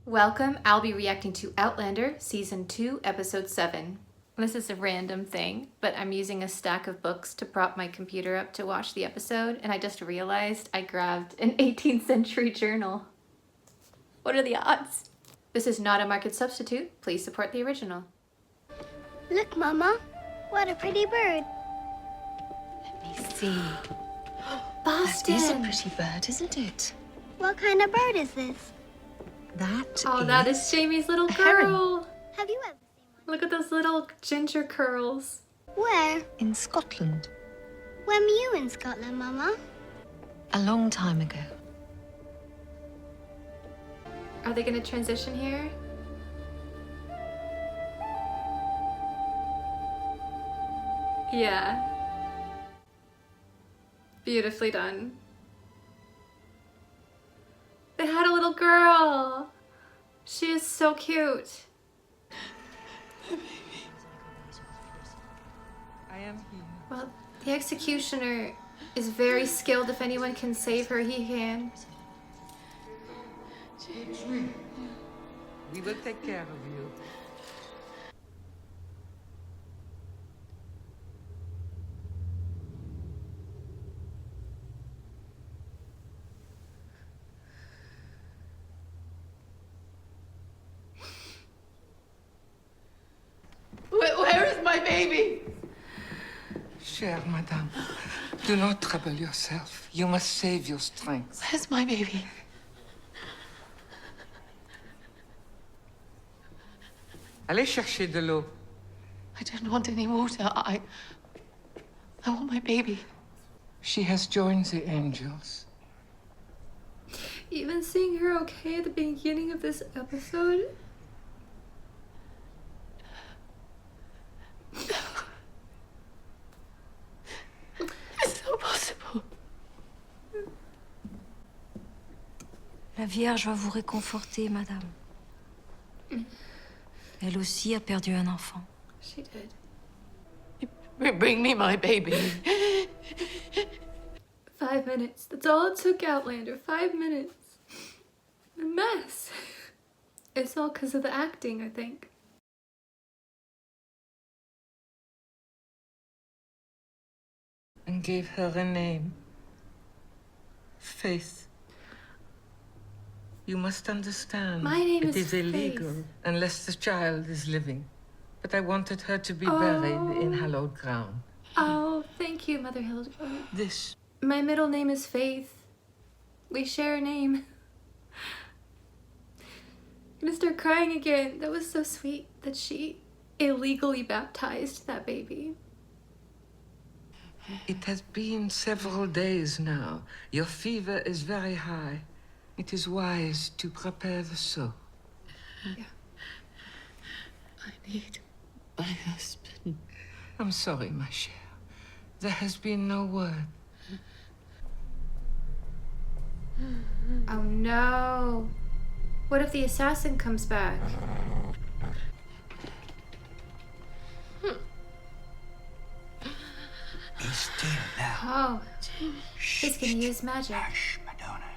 Welcome, I'll be reacting to Outlander, Season 2, Episode 7. This is a random thing, but I'm using a stack of books to prop my computer up to watch the episode, and I just realized I grabbed an 18th century journal. What are the odds? This is not a market substitute. Please support the original. Look, Mama. What a pretty bird. Let me see. Boston! That is a pretty bird, isn't it? What kind of bird is this? That is Jamie's little girl. heron. Have you ever seen one? Look at those little ginger curls. Where? In Scotland. When were you in Scotland, Mama? A long time ago. Are they gonna transition here? Yeah. Beautifully done. They had a little girl. She is so cute. I am here. Well, the executioner is very skilled. If anyone can save her, he can. We will take care of you. Where is my baby? Chère madame, do not trouble yourself. You must save your strength. Where's my baby? Allez chercher de l'eau. I don't want any water. I want my baby. She has joined the angels. Even seeing her okay at the beginning of this episode. It's not possible. La Vierge va vous réconforter, madame. Elle aussi a perdu un enfant. She did. Bring me my baby. 5 minutes. That's all it took, Outlander. 5 minutes. A mess. It's all because of the acting, I think. And gave her a name. Faith. You must understand. My name it is is illegal Faith. unless the child is living. But I wanted her to be buried in hallowed ground. Oh, thank you, Mother Hildegard. This. My middle name is Faith. We share a name. I'm gonna start crying again. That was so sweet that she illegally baptized that baby. It has been several days now. Your fever is very high. It is wise to prepare the soul. Yeah. I need my husband. I'm sorry, my chère. There has been no word. Oh no. What if the assassin comes back? Be still now. Oh, he's gonna use magic. Hush, Madonna.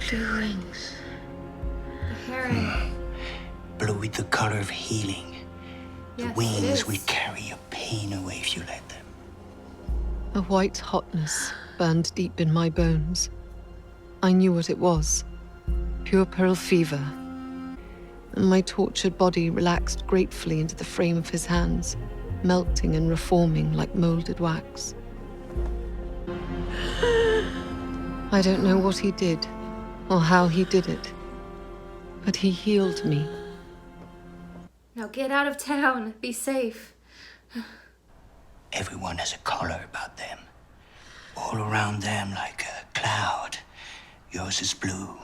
Blue wings. The heron. Blue with the color of healing. The Yes, it wings is. will carry your pain away if you let them. A white hotness burned deep in my bones. I knew what it was. Pure pearl fever. And my tortured body relaxed gratefully into the frame of his hands, melting and reforming like molded wax. I don't know what he did, or how he did it, but he healed me. Now get out of town. Be safe. Everyone has a color about them. All around them like a cloud. Yours is blue,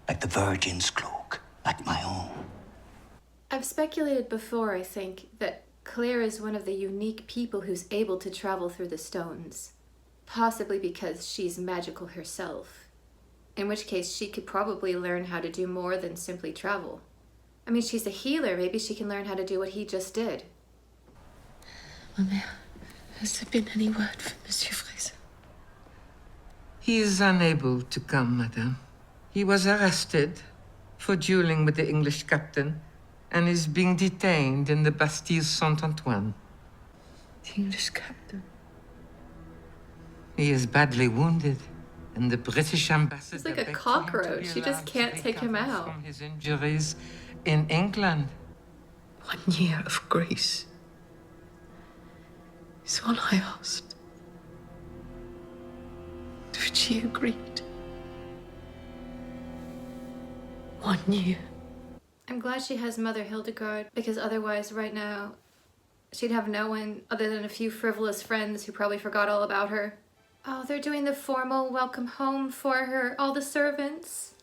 like the Virgin's cloak, like my own. I've speculated before, I think, that Claire is one of the unique people who's able to travel through the stones. Possibly because she's magical herself. In which case, she could probably learn how to do more than simply travel. I mean, she's a healer. Maybe she can learn how to do what he just did. Mama, has there been any word from Monsieur Fraser? He is unable to come, madame. He was arrested for dueling with the English captain and is being detained in the Bastille Saint-Antoine. The English captain. He is badly wounded, and the British ambassador He's like a begged for him to cockroach. be He just allowed to can't take him recover out. from his injuries in England. 1 year of grace is all I asked. To which he agreed. 1 year. I'm glad she has Mother Hildegard, because otherwise right now she'd have no one other than a few frivolous friends who probably forgot all about her. Oh, they're doing the formal welcome home for her, all the servants.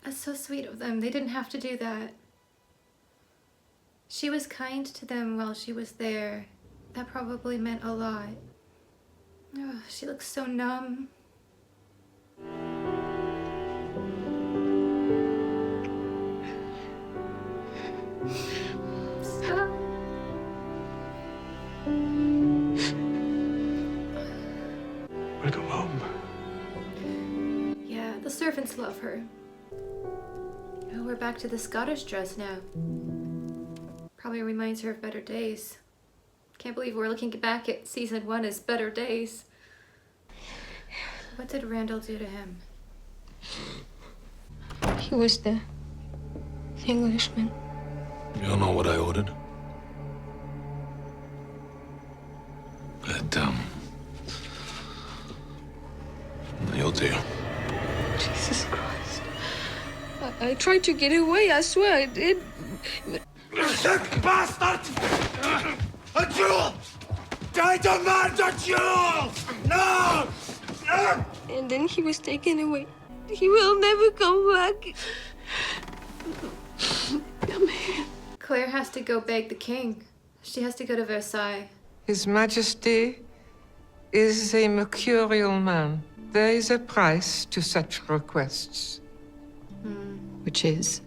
That's so sweet of them. They didn't have to do that. She was kind to them while she was there. That probably meant a lot. Oh, she looks so numb. Stop. Wanna go home? Yeah, the servants love her. Oh, we're back to the Scottish dress now. Probably reminds her of better days. Can't believe we're looking back at season 1 as better days. What did Randall do to him? He was the Englishman. You don't know what I ordered? But, you'll do. Jesus Christ. I tried to get away, I swear I did. Sick bastard! A duel! I demand a duel! No! And then he was taken away. He will never come back. Claire has to go beg the king. She has to go to Versailles. His Majesty is a mercurial man. There is a price to such requests. Which is?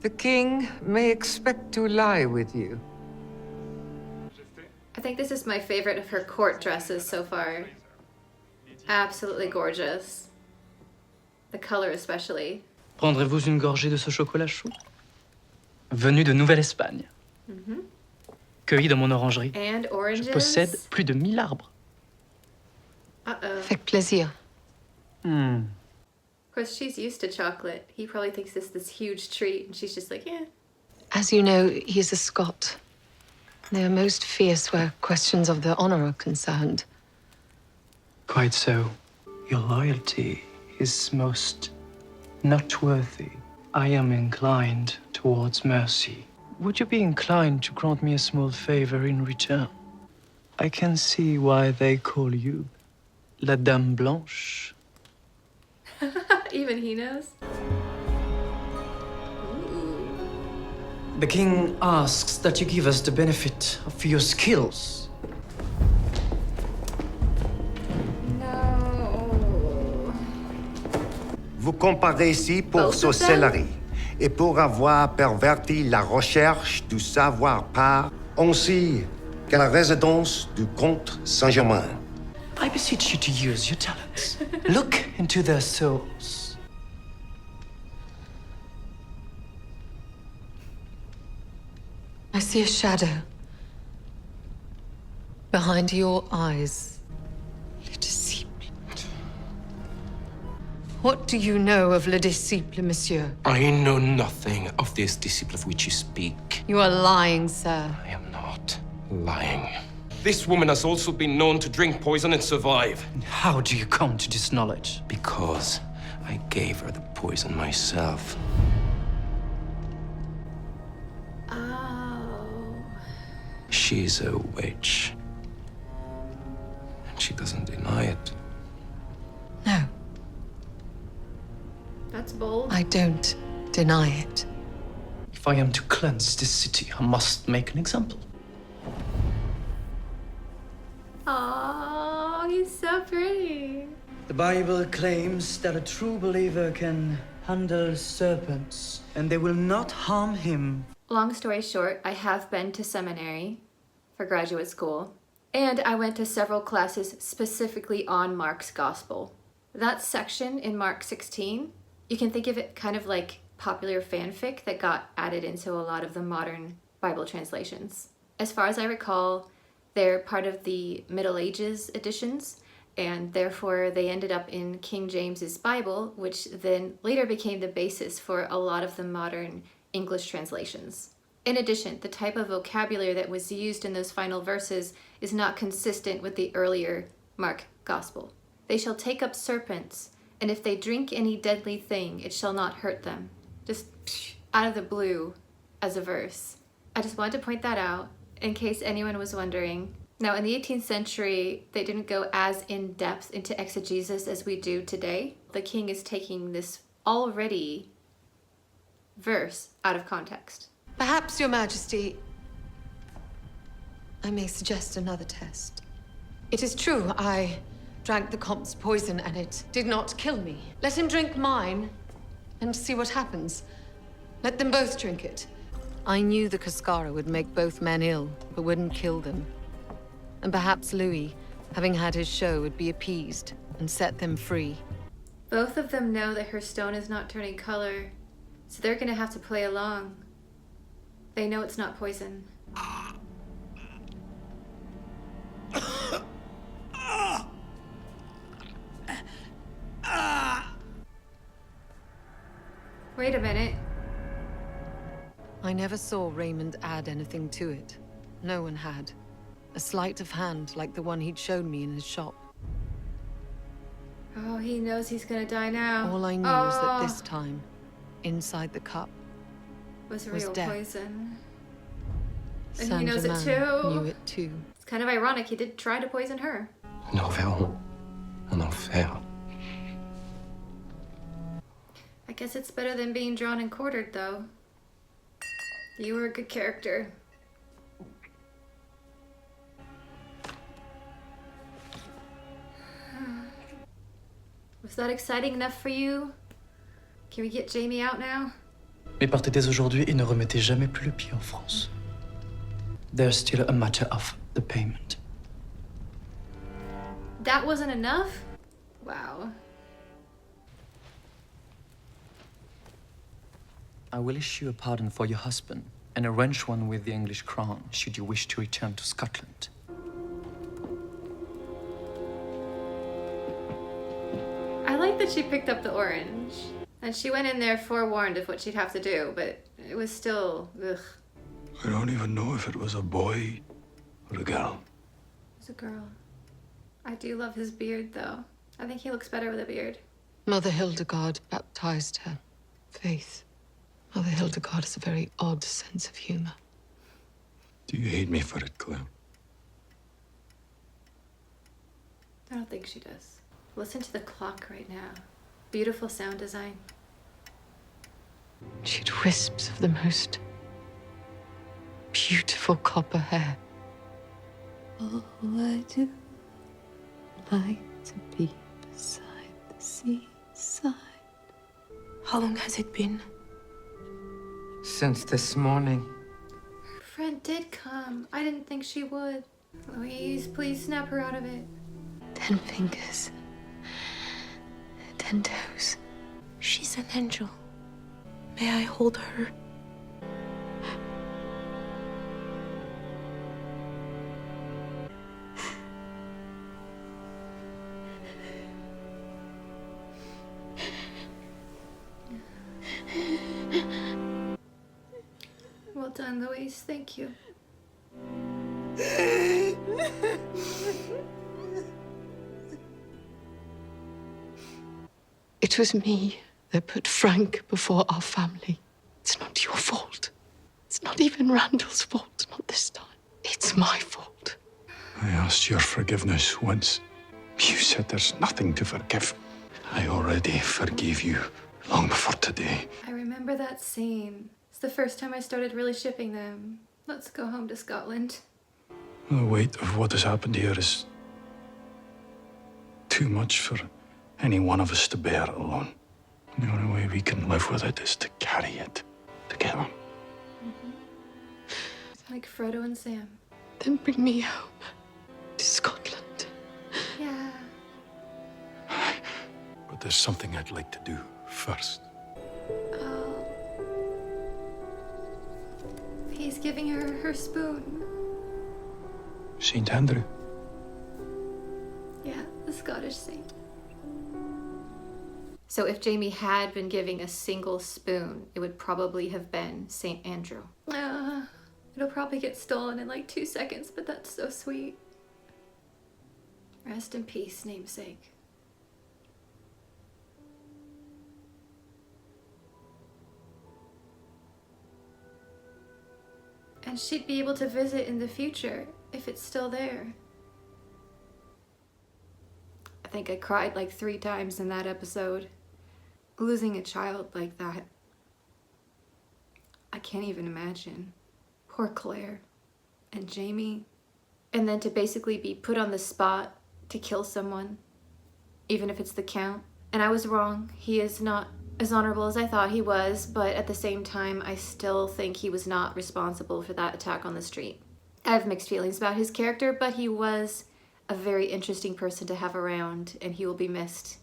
The king may expect to lie with you. I think this is my favorite of her court dresses so far. Absolutely gorgeous. The color especially. Prendrez-vous une gorgée de ce chocolat chaud? Venu de Nouvelle-Espagne. Cueilli dans mon orangerie. And oranges. Je possède plus de 1000 arbres. Uh-oh. Avec plaisir. Of course, she's used to chocolate. He probably thinks this huge treat, and she's just like, yeah. As you know, he's a Scot. They are most fierce where questions of their honor are concerned. Quite so. Your loyalty is most noteworthy. I am inclined towards mercy. Would you be inclined to grant me a small favor in return? I can see why they call you La Dame Blanche. Even he knows. The king asks that you give us the benefit of your skills. No. Vous comparez ici pour Both of them? sorcellerie et pour avoir perverti la recherche du savoir par ainsi que la résidence du comte Saint-Germain. I beseech you to use your talents. Look into their souls. I see a shadow behind your eyes. Le disciple. What do you know of Le Disciple, monsieur? I know nothing of this disciple of which you speak. You are lying, sir. I am not lying. This woman has also been known to drink poison and survive. How do you come to this knowledge? Because I gave her the poison myself. Oh. She's a witch. And she doesn't deny it. No, That's bold. I don't deny it. If I am to cleanse this city, I must make an example. Oh, he's so pretty. The Bible claims that a true believer can handle serpents, and they will not harm him. Long story short, I have been to seminary for graduate school, and I went to several classes specifically on Mark's Gospel. That section in Mark 16 You can think of it kind of like popular fanfic that got added into a lot of the modern Bible translations. As far as I recall, they're part of the Middle Ages editions, and therefore they ended up in King James's Bible, which then later became the basis for a lot of the modern English translations. In addition, the type of vocabulary that was used in those final verses is not consistent with the earlier Mark Gospel. They shall take up serpents, and if they drink any deadly thing, it shall not hurt them. Just out of the blue as a verse. I just wanted to point that out in case anyone was wondering. Now, in the 18th century, they didn't go as in-depth into exegesis as we do today. The king is taking this already verse out of context. Perhaps, Your Majesty, I may suggest another test. It is true, I drank the comp's poison and it did not kill me. Let him drink mine and see what happens. Let them both drink it. I knew the cascara would make both men ill, but wouldn't kill them. And perhaps Louis, having had his show, would be appeased and set them free. Both of them know that her stone is not turning color, so they're gonna have to play along. They know it's not poison. Wait a minute. I never saw Raymond add anything to it. No one had. A sleight of hand like the one he'd shown me in his shop. Oh, he knows he's gonna die now. All I knew was that this time, inside the cup, was was real death. poison. And he knows it Saint-Germain too. knew it too. It's kind of ironic he did try to poison her. Nous verrons en enfer. I guess it's better than being drawn and quartered, though. You were a good character. Was that exciting enough for you? Can we get Jamie out now? Mais partez dès aujourd'hui et ne remettez jamais plus le pied en France. There's still a matter of the payment. That wasn't enough? Wow. I will issue a pardon for your husband and arrange one with the English crown should you wish to return to Scotland. I like that she picked up the orange. And she went in there forewarned of what she'd have to do, but it was still, ugh. I don't even know if it was a boy or a girl. It was a girl. I do love his beard, though. I think he looks better with a beard. Mother Hildegard baptized her. Faith. Mother Hildegard has a very odd sense of humor. Do you hate me for it, Claire? I don't think she does. Listen to the clock right now. Beautiful sound design. She had wisps of the most beautiful copper hair. Oh, I do like to be beside the seaside. How long has it been? Since this morning. Her friend did come. I didn't think she would. Louise, please snap her out of it. 10 fingers. 10 toes. She's an angel. May I hold her? Well done, Louise. Thank you. It was me that put Frank before our family. It's not your fault. It's not even Randall's fault, not this time. It's my fault. I asked your forgiveness once. You said there's nothing to forgive. I already forgave you long before today. I remember that scene. It's the first time I started really shipping them. Let's go home to Scotland. The weight of what has happened here is too much for any one of us to bear alone. The only way we can live with it is to carry it together. Like Frodo and Sam. Then bring me home to Scotland. Yeah. But there's something I'd like to do first. Oh. He's giving her her spoon. St. Andrew. Yeah, the Scottish saint. So if Jamie had been giving a single spoon, it would probably have been St. Andrew. It'll probably get stolen in like 2 seconds, but that's so sweet. Rest in peace, namesake. And she'd be able to visit in the future if it's still there. I think I cried like 3 times in that episode. Losing a child like that. I can't even imagine. Poor Claire and Jamie. And then to basically be put on the spot to kill someone, even if it's the Count. And I was wrong. He is not as honorable as I thought he was, but at the same time, I still think he was not responsible for that attack on the street. I have mixed feelings about his character, but he was a very interesting person to have around, and he will be missed.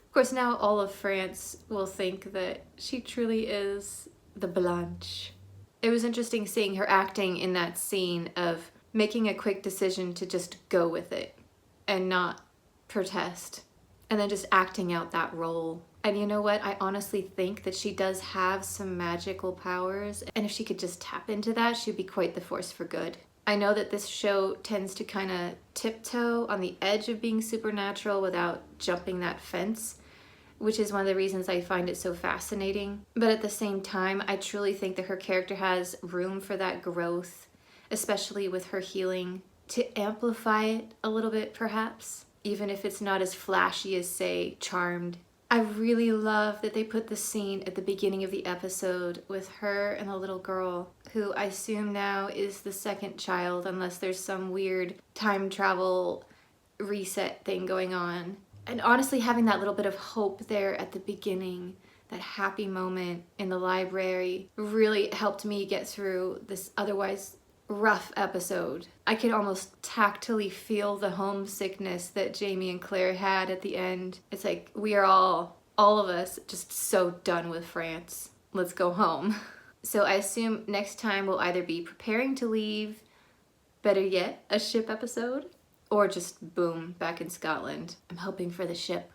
Of course, now all of France will think that she truly is the Blanche. It was interesting seeing her acting in that scene of making a quick decision to just go with it and not protest, and then just acting out that role. And you know what? I honestly think that she does have some magical powers, and if she could just tap into that, she'd be quite the force for good. I know that this show tends to kind of tiptoe on the edge of being supernatural without jumping that fence, which is one of the reasons I find it so fascinating. But at the same time, I truly think that her character has room for that growth, especially with her healing, to amplify it a little bit perhaps, even if it's not as flashy as, say, Charmed. I really love that they put the scene at the beginning of the episode with her and the little girl, who I assume now is the second child, unless there's some weird time travel reset thing going on. And honestly, having that little bit of hope there at the beginning, that happy moment in the library, really helped me get through this otherwise rough episode. I could almost tactily feel the homesickness that Jamie and Claire had at the end. It's like, we are all of us, just so done with France. Let's go home. So I assume next time we'll either be preparing to leave, better yet, a ship episode, or just boom, back in Scotland. I'm hoping for the ship.